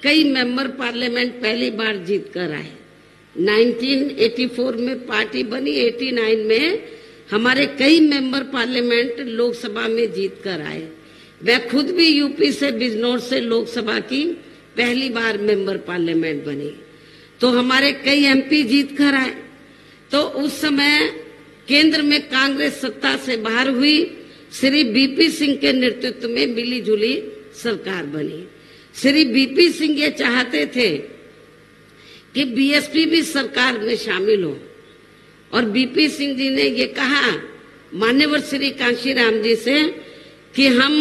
कई member parliament पहली बार जीत कर आए। 1984 में पार्टी बनी, 89 में हमारे कई मेंबर पार्लियामेंट लोकसभा में जीत कर आए। मैं खुद भी यूपी से, बिजनौर से लोकसभा की पहली बार मेंबर पार्लियामेंट बनी, तो हमारे कई एमपी जीत कर आए। तो उस समय केंद्र में कांग्रेस सत्ता से बाहर हुई, श्री बीपी सिंह के नेतृत्व में मिली जुली सरकार बनी। श्री बीपी सिंह ये चाहते थे कि बीएसपी भी सरकार में शामिल हो, और बीपी सिंह जी ने ये कहा मान्यवर श्री कांशीराम जी से कि हम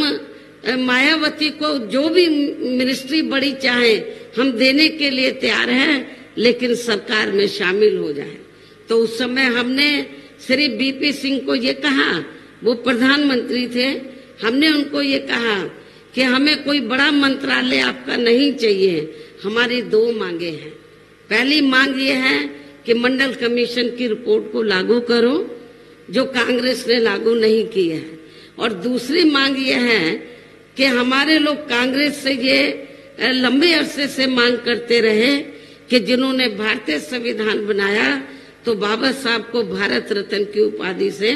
मायावती को जो भी मिनिस्ट्री बड़ी चाहे हम देने के लिए तैयार हैं, लेकिन सरकार में शामिल हो जाए। तो उस समय हमने श्री बीपी सिंह को ये कहा, वो प्रधानमंत्री थे, हमने उनको ये कहा कि हमें कोई बड़ा मंत्रालय आपका नहीं चाहिए, हमारी दो मांगे हैं। पहली मांग ये है कि मंडल कमीशन की रिपोर्ट को लागू करो, जो कांग्रेस ने लागू नहीं की है, और दूसरी मांग ये है कि हमारे लोग कांग्रेस से ये लंबे अरसे से मांग करते रहे कि जिन्होंने भारतीय संविधान बनाया तो बाबा साहब को भारत रत्न की उपाधि से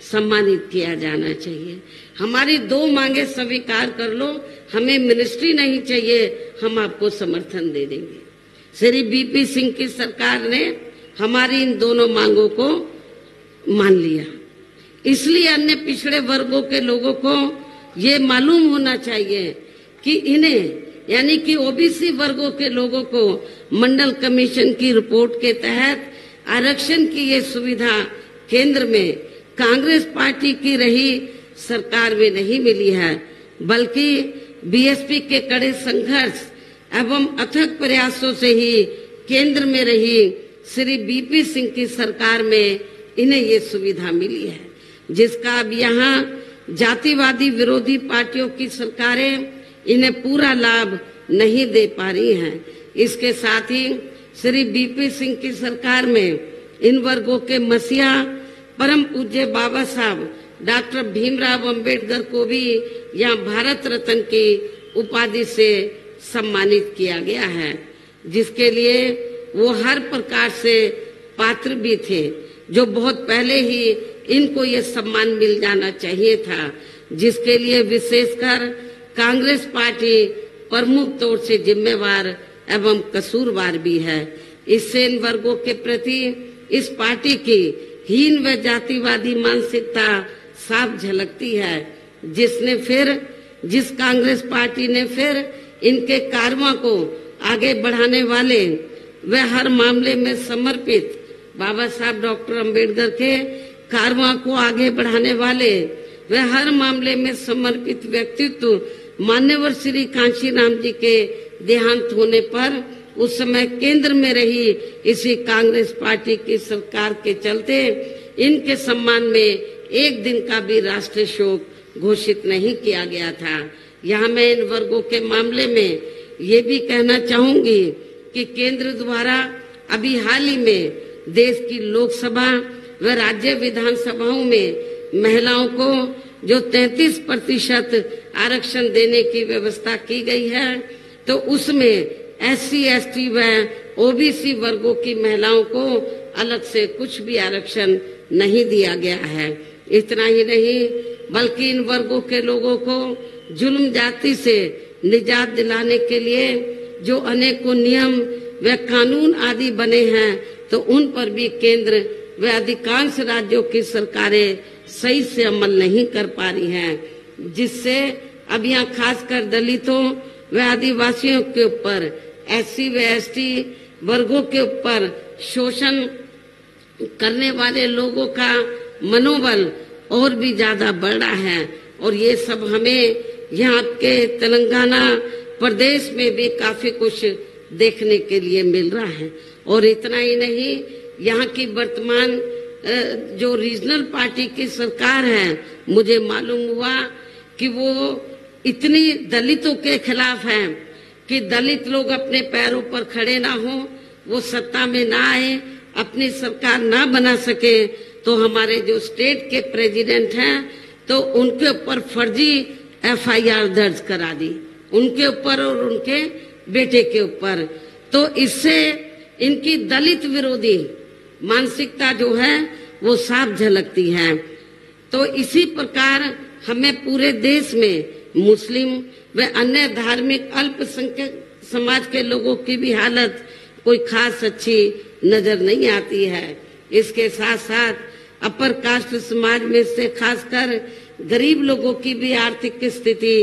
सम्मानित किया जाना चाहिए। हमारी दो मांगे स्वीकार कर लो, हमें मिनिस्ट्री नहीं चाहिए, हम आपको समर्थन दे देंगे। श्री बीपी सिंह की सरकार ने हमारी इन दोनों मांगों को मान लिया। इसलिए अन्य पिछड़े वर्गों के लोगों को ये मालूम होना चाहिए कि इन्हें, यानी कि ओबीसी वर्गों के लोगों को मंडल कमीशन की रिपोर्ट के तहत आरक्षण की ये सुविधा केंद्र में कांग्रेस पार्टी की रही सरकार में नहीं मिली है, बल्कि बीएसपी के कड़े संघर्ष एवं अथक प्रयासों से ही केंद्र में रही श्री बीपी सिंह की सरकार में इन्हें ये सुविधा मिली है, जिसका अब यहाँ जातिवादी विरोधी पार्टियों की सरकारें इन्हें पूरा लाभ नहीं दे पा रही हैं। इसके साथ ही श्री बीपी सिंह की सरकार में इन वर्गों के मसीहा परम पूज्य बाबा साहब डॉक्टर भीमराव अंबेडकर को भी यहाँ भारत रत्न की उपाधि से सम्मानित किया गया है, जिसके लिए वो हर प्रकार से पात्र भी थे, जो बहुत पहले ही इनको ये सम्मान मिल जाना चाहिए था, जिसके लिए विशेषकर कांग्रेस पार्टी प्रमुख तौर से जिम्मेवार एवं कसूरवार भी है। इससे इन वर्गों के प्रति इस पार्टी की हीन व जातिवादी मानसिकता साफ झलकती है, जिस कांग्रेस पार्टी ने फिर इनके कार्यों को आगे बढ़ाने वाले व हर मामले में समर्पित बाबा साहब डॉक्टर अंबेडकर के कार्यों को आगे बढ़ाने वाले व हर मामले में समर्पित व्यक्तित्व मान्यवर श्री कांशीराम जी के देहांत होने पर उस समय केंद्र में रही इसी कांग्रेस पार्टी की सरकार के चलते इनके सम्मान में एक दिन का भी राष्ट्रीय शोक घोषित नहीं किया गया था। यहाँ मैं इन वर्गों के मामले में ये भी कहना चाहूंगी कि केंद्र द्वारा अभी हाल ही में देश की लोकसभा व राज्य विधानसभाओं में महिलाओं को जो 33% आरक्षण देने की व्यवस्था की गई है, तो उसमें SC, ST व OBC वर्गों की महिलाओं को अलग से कुछ भी आरक्षण नहीं दिया गया है। इतना ही नहीं, बल्कि इन वर्गों के लोगों को जुल्म जाति से निजात दिलाने के लिए जो अनेकों नियम व कानून आदि बने हैं, तो उन पर भी केंद्र व अधिकांश राज्यों की सरकारें सही से अमल नहीं कर पा रही हैं, जिससे अब यहाँ खासकर दलितों व आदिवासियों के ऊपर, SC व ST वर्गों के ऊपर शोषण करने वाले लोगों का मनोबल और भी ज्यादा बढ़ रहा है। और ये सब हमें यहाँ के तेलंगाना प्रदेश में भी काफी कुछ देखने के लिए मिल रहा है। और इतना ही नहीं, यहाँ की वर्तमान जो रीजनल पार्टी की सरकार है, मुझे मालूम हुआ कि वो इतनी दलितों के खिलाफ है कि दलित लोग अपने पैरों पर खड़े ना हो, वो सत्ता में ना आए, अपनी सरकार ना बना सके, तो हमारे जो स्टेट के प्रेसिडेंट हैं तो उनके ऊपर फर्जी FIR दर्ज करा दी, उनके ऊपर और उनके बेटे के ऊपर। तो इससे इनकी दलित विरोधी मानसिकता जो है वो साफ झलकती है। तो इसी प्रकार हमें पूरे देश में मुस्लिम व अन्य धार्मिक अल्पसंख्यक समाज के लोगों की भी हालत कोई खास अच्छी नजर नहीं आती है। इसके साथ साथ अपर कास्ट समाज में से खासकर गरीब लोगों की भी आर्थिक स्थिति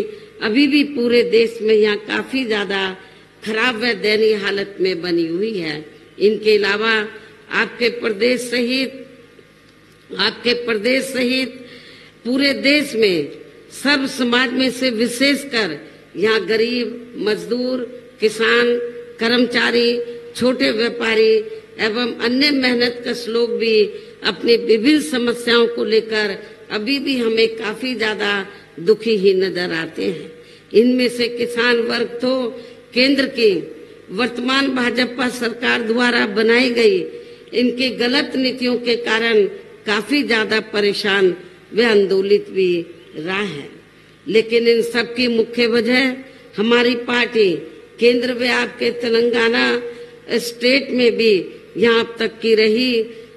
अभी भी पूरे देश में यहाँ काफी ज्यादा खराब व दयनीय हालत में बनी हुई है। इनके अलावा आपके प्रदेश सहित पूरे देश में सर्व समाज में से विशेषकर यहाँ गरीब, मजदूर, किसान, कर्मचारी, छोटे व्यापारी एवं अन्य मेहनतकश लोग भी अपनी विभिन्न समस्याओं को लेकर अभी भी हमें काफी ज्यादा दुखी ही नजर आते हैं। इनमें से किसान वर्ग तो केंद्र की वर्तमान भाजपा सरकार द्वारा बनाई गई इनकी गलत नीतियों के कारण काफी ज्यादा परेशान व आंदोलित भी रहा है। लेकिन इन सब की मुख्य वजह हमारी पार्टी केंद्र व आपके तेलंगाना स्टेट में भी यहाँ तक की रही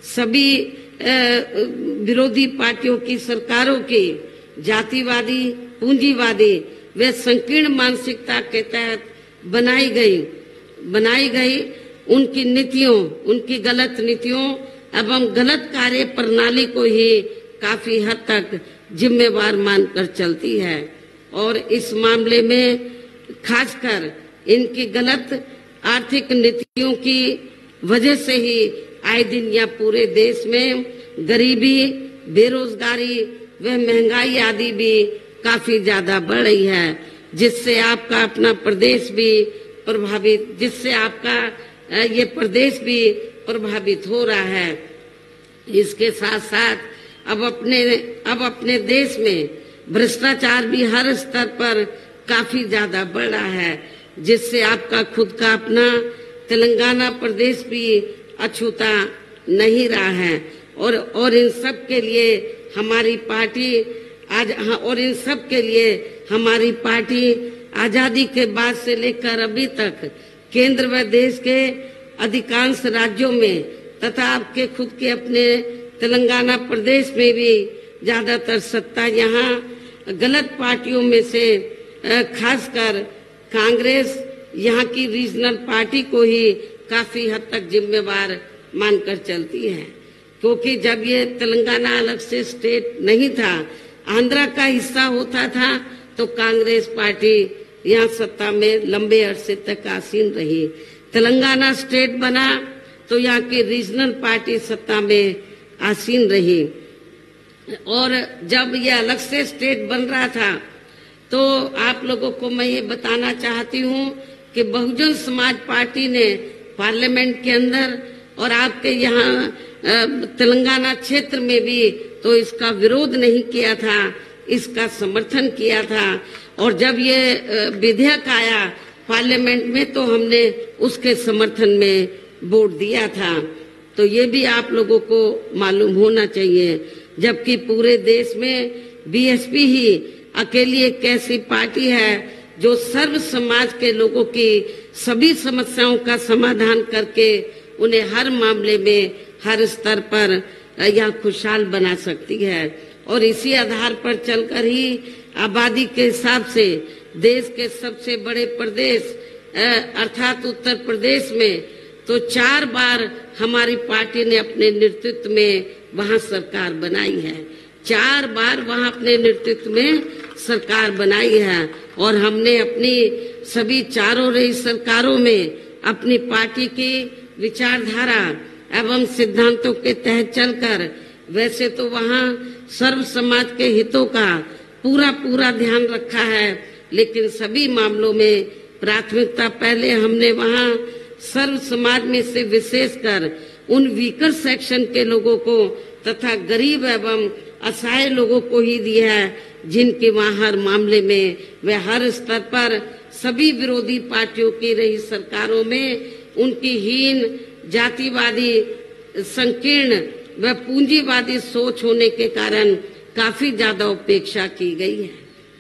सभी विरोधी पार्टियों की सरकारों की जातिवादी, पूंजीवादी व संकीर्ण मानसिकता के तहत बनाई गई उनकी नीतियों, उनकी गलत नीतियों एवं गलत कार्य प्रणाली को ही काफी हद तक जिम्मेवार मानकर चलती है। और इस मामले में खासकर इनकी गलत आर्थिक नीतियों की वजह से ही आए दिन या पूरे देश में गरीबी, बेरोजगारी व महंगाई आदि भी काफी ज्यादा बढ़ रही है, जिससे आपका अपना प्रदेश भी प्रभावित, ये प्रदेश भी प्रभावित हो रहा है। इसके साथ साथ अब अपने देश में भ्रष्टाचार भी हर स्तर पर काफी ज्यादा बढ़ रहा है, जिससे आपका खुद का अपना तेलंगाना प्रदेश भी अछूता नहीं रहा है। और इन सब के लिए हमारी पार्टी आजादी के बाद से लेकर अभी तक केंद्र व देश के अधिकांश राज्यों में तथा आपके खुद के अपने तेलंगाना प्रदेश में भी ज्यादातर सत्ता यहाँ गलत पार्टियों में से खासकर कांग्रेस यहाँ की रीजनल पार्टी को ही काफी हद तक जिम्मेवार मानकर चलती है। क्योंकि जब ये तेलंगाना अलग से स्टेट नहीं था, आंध्रा का हिस्सा होता था, तो कांग्रेस पार्टी यहाँ सत्ता में लंबे अरसे तक आसीन रही। तेलंगाना स्टेट बना तो यहाँ की रीजनल पार्टी सत्ता में आसीन रही। और जब ये अलग से स्टेट बन रहा था तो आप लोगों को मैं ये बताना चाहती हूँ कि बहुजन समाज पार्टी ने पार्लियामेंट के अंदर और आपके यहाँ तेलंगाना क्षेत्र में भी तो इसका विरोध नहीं किया था, इसका समर्थन किया था। और जब ये विधेयक आया पार्लियामेंट में तो हमने उसके समर्थन में वोट दिया था। तो ये भी आप लोगों को मालूम होना चाहिए। जबकि पूरे देश में बीएसपी ही अकेली एक ऐसी पार्टी है जो सर्व समाज के लोगों की सभी समस्याओं का समाधान करके उन्हें हर मामले में हर स्तर पर यह खुशहाल बना सकती है। और इसी आधार पर चलकर ही आबादी के हिसाब से देश के सबसे बड़े प्रदेश अर्थात उत्तर प्रदेश में तो 4 बार हमारी पार्टी ने अपने नेतृत्व में वहां सरकार बनाई है। 4 बार वहां अपने नेतृत्व में सरकार बनाई है। और हमने अपनी सभी चारों रही सरकारों में अपनी पार्टी की विचारधारा एवं सिद्धांतों के तहत चलकर वैसे तो वहाँ सर्व समाज के हितों का पूरा ध्यान रखा है, लेकिन सभी मामलों में प्राथमिकता पहले हमने वहाँ सर्व समाज में से विशेषकर उन वीकर सेक्शन के लोगों को तथा गरीब एवं असहाय लोगों को ही दी है, जिनके वहाँ हर मामले में व हर स्तर पर सभी विरोधी पार्टियों की रही सरकारों में उनकी हीन, जातिवादी, संकीर्ण व पूंजीवादी सोच होने के कारण काफी ज्यादा उपेक्षा की गई है।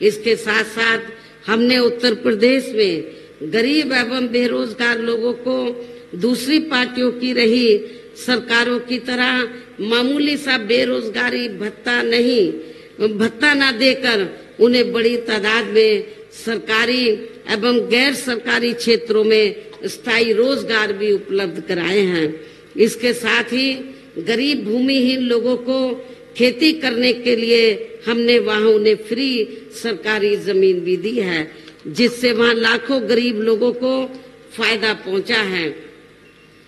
इसके साथ साथ हमने उत्तर प्रदेश में गरीब एवं बेरोजगार लोगों को दूसरी पार्टियों की रही सरकारों की तरह मामूली सा बेरोजगारी भत्ता न देकर उन्हें बड़ी तादाद में सरकारी एवं गैर सरकारी क्षेत्रों में स्थायी रोजगार भी उपलब्ध कराए हैं। इसके साथ ही गरीब भूमिहीन लोगों को खेती करने के लिए हमने वहां उन्हें फ्री सरकारी जमीन भी दी है, जिससे वहां लाखों गरीब लोगों को फायदा पहुंचा है।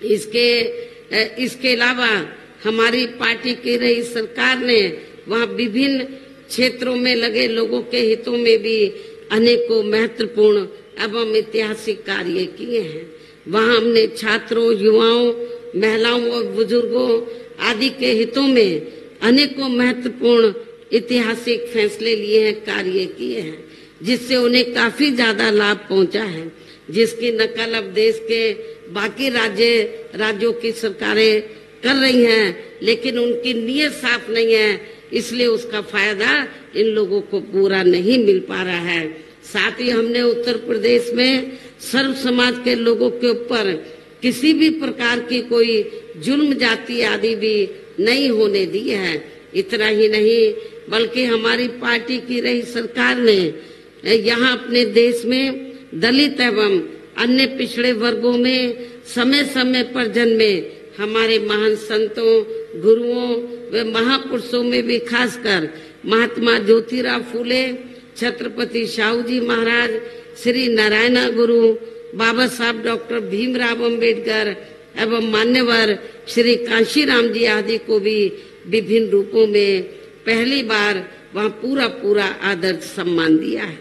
इसके अलावा हमारी पार्टी की रही सरकार ने वहां विभिन्न क्षेत्रों में लगे लोगों के हितों में भी अनेकों महत्वपूर्ण एवं ऐतिहासिक कार्य किए हैं। वहां हमने छात्रों, युवाओं, महिलाओं और बुजुर्गों आदि के हितों में अनेकों महत्वपूर्ण ऐतिहासिक फैसले लिए हैं, कार्य किए हैं, जिससे उन्हें काफी ज्यादा लाभ पहुंचा है, जिसकी नकल अब देश के बाकी राज्यों की सरकारें कर रही हैं, लेकिन उनकी नीयत साफ नहीं है, इसलिए उसका फायदा इन लोगों को पूरा नहीं मिल पा रहा है। साथ ही हमने उत्तर प्रदेश में सर्व समाज के लोगों के ऊपर किसी भी प्रकार की कोई जुल्म जाति आदि भी नहीं होने दी है। इतना ही नहीं, बल्कि हमारी पार्टी की रही सरकार ने यहाँ अपने देश में दलित एवं अन्य पिछड़े वर्गों में समय समय पर जन्मे हमारे महान संतों, गुरुओं व महापुरुषों में भी खासकर महात्मा ज्योतिराव फूले, छत्रपति शाहू जी महाराज, श्री नारायण गुरु, बाबा साहब डॉक्टर भीमराव अंबेडकर एवं मान्यवर श्री कांशीराम जी आदि को भी विभिन्न रूपों में पहली बार वहाँ पूरा आदर सम्मान दिया है,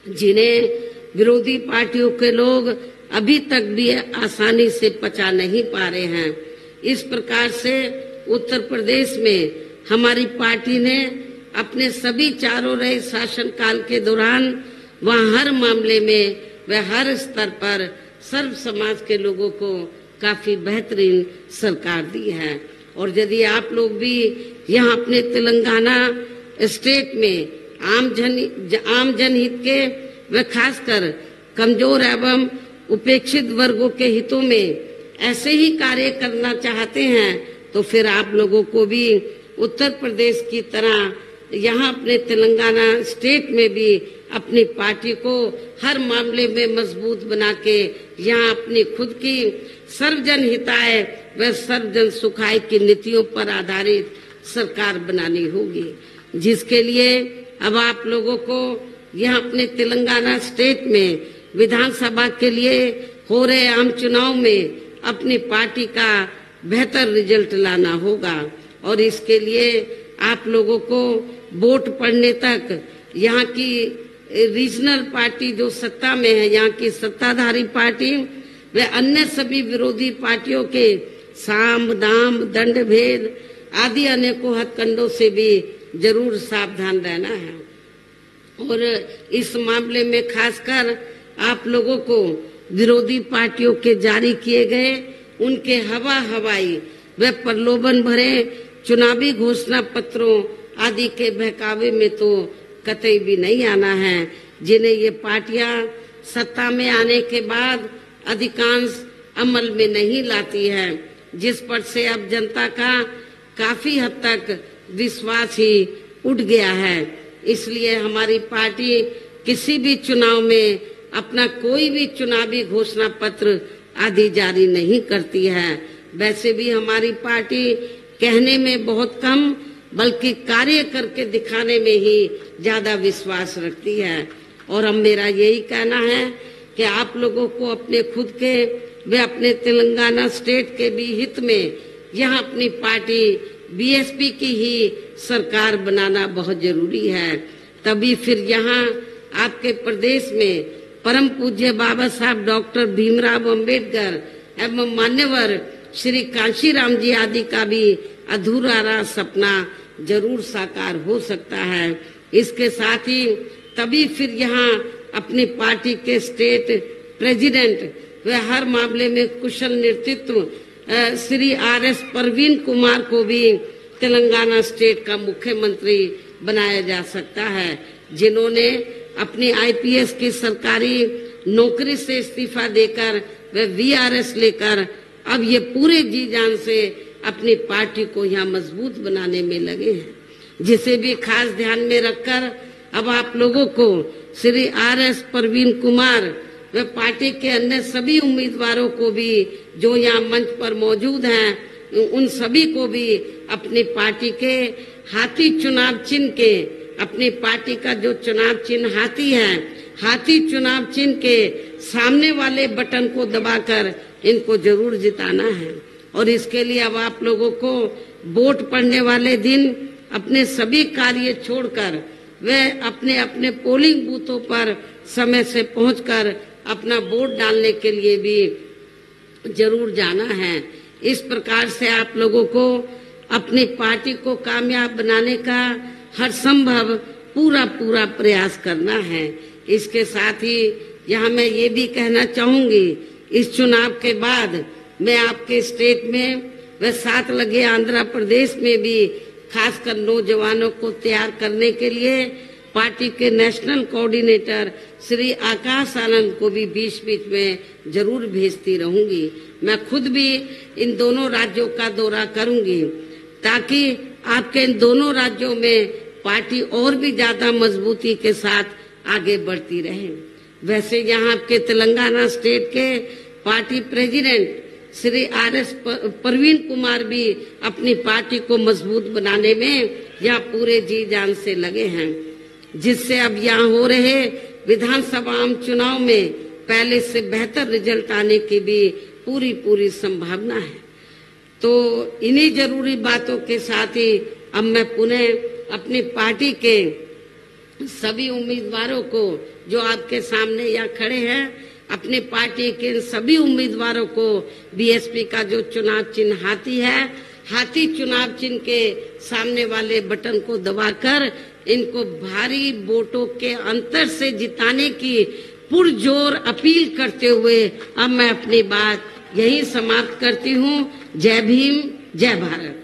जिन्हें विरोधी पार्टियों के लोग अभी तक भी आसानी से पचा नहीं पा रहे हैं। इस प्रकार से उत्तर प्रदेश में हमारी पार्टी ने अपने सभी चारों रहे शासन काल के दौरान वहाँ हर मामले में व हर स्तर पर सर्व समाज के लोगों को काफी बेहतरीन सरकार दी है। और यदि आप लोग भी यहाँ अपने तेलंगाना स्टेट में आम जनहित के व खासकर कमजोर एवं उपेक्षित वर्गों के हितों में ऐसे ही कार्य करना चाहते हैं, तो फिर आप लोगों को भी उत्तर प्रदेश की तरह यहाँ अपने तेलंगाना स्टेट में भी अपनी पार्टी को हर मामले में मजबूत बना के यहाँ अपनी खुद की सर्वजन हिताय व सर्वजन सुखाय की नीतियों पर आधारित सरकार बनानी होगी, जिसके लिए अब आप लोगों को यहाँ अपने तेलंगाना स्टेट में विधानसभा के लिए हो रहे आम चुनाव में अपनी पार्टी का बेहतर रिजल्ट लाना होगा। और इसके लिए आप लोगों को वोट पड़ने तक यहाँ की रीजनल पार्टी जो सत्ता में है, यहाँ की सत्ताधारी पार्टी व अन्य सभी विरोधी पार्टियों के साम दाम दंड भेद आदि अनेकों हथकंडों से भी जरूर सावधान रहना है। और इस मामले में खासकर आप लोगों को विरोधी पार्टियों के जारी किए गए उनके हवाई व प्रलोभन भरे चुनावी घोषणा पत्रों आदि के बहकावे में तो कतई भी नहीं आना है, जिन्हें ये पार्टियां सत्ता में आने के बाद अधिकांश अमल में नहीं लाती है, जिस पर से अब जनता का काफी हद तक विश्वास ही उठ गया है। इसलिए हमारी पार्टी किसी भी चुनाव में अपना कोई भी चुनावी घोषणा पत्र आदि जारी नहीं करती है। वैसे भी हमारी पार्टी कहने में बहुत कम बल्कि कार्य करके दिखाने में ही ज्यादा विश्वास रखती है। और अब मेरा यही कहना है कि आप लोगों को अपने खुद के वे अपने तेलंगाना स्टेट के भी हित में यहाँ अपनी पार्टी बीएसपी की ही सरकार बनाना बहुत जरूरी है। तभी फिर यहाँ आपके प्रदेश में परम पूज्य बाबा साहब डॉक्टर भीमराव अंबेडकर एवं मान्यवर श्री कांशीराम जी आदि का भी अधूरा सपना जरूर साकार हो सकता है। इसके साथ ही तभी फिर यहाँ अपनी पार्टी के स्टेट प्रेसिडेंट व हर मामले में कुशल नेतृत्व श्री आर.एस. परवीन कुमार को भी तेलंगाना स्टेट का मुख्यमंत्री बनाया जा सकता है, जिन्होंने अपनी आईपीएस की सरकारी नौकरी से इस्तीफा देकर वे वीआरएस लेकर अब ये पूरे जी जान से अपनी पार्टी को यहाँ मजबूत बनाने में लगे हैं, जिसे भी खास ध्यान में रखकर अब आप लोगों को श्री आर.एस. परवीन कुमार व पार्टी के अन्य सभी उम्मीदवारों को भी जो यहाँ मंच पर मौजूद हैं, उन सभी को भी अपनी पार्टी के हाथी चुनाव चिन्ह के, अपनी पार्टी का जो चुनाव चिन्ह हाथी है, हाथी चुनाव चिन्ह के सामने वाले बटन को दबाकर इनको जरूर जिताना है। और इसके लिए अब आप लोगों को वोट पड़ने वाले दिन अपने सभी कार्य छोड़कर वे अपने अपने पोलिंग बूथों पर समय से पहुंचकर अपना वोट डालने के लिए भी जरूर जाना है। इस प्रकार से आप लोगों को अपनी पार्टी को कामयाब बनाने का हर संभव पूरा प्रयास करना है। इसके साथ ही यहाँ मैं ये भी कहना चाहूंगी, इस चुनाव के बाद मैं आपके स्टेट में व साथ लगे आंध्र प्रदेश में भी खासकर नौजवानों को तैयार करने के लिए पार्टी के नेशनल कोऑर्डिनेटर श्री आकाश आनंद को भी बीच बीच में जरूर भेजती रहूंगी। मैं खुद भी इन दोनों राज्यों का दौरा करूंगी ताकि आपके इन दोनों राज्यों में पार्टी और भी ज्यादा मजबूती के साथ आगे बढ़ती रहे। वैसे यहाँ आपके तेलंगाना स्टेट के party president Shri RS. Parveen Kumar भी अपनी पार्टी को मजबूत बनाने में यहाँ पूरे जी जान से लगे हैं, जिससे अब यहाँ हो रहे विधानसभा आम चुनाव में पहले से बेहतर रिजल्ट आने की भी पूरी संभावना है। तो इन्हीं जरूरी बातों के साथ ही अब मैं पुनः अपनी पार्टी के सभी उम्मीदवारों को जो आपके सामने यहाँ खड़े हैं, अपने पार्टी के सभी उम्मीदवारों को बीएसपी का जो चुनाव चिन्ह हाथी है, हाथी चुनाव चिन्ह के सामने वाले बटन को दबाकर इनको भारी वोटों के अंतर से जिताने की पुरजोर अपील करते हुए अब मैं अपनी बात यही समाप्त करती हूँ। जय भीम, जय भारत।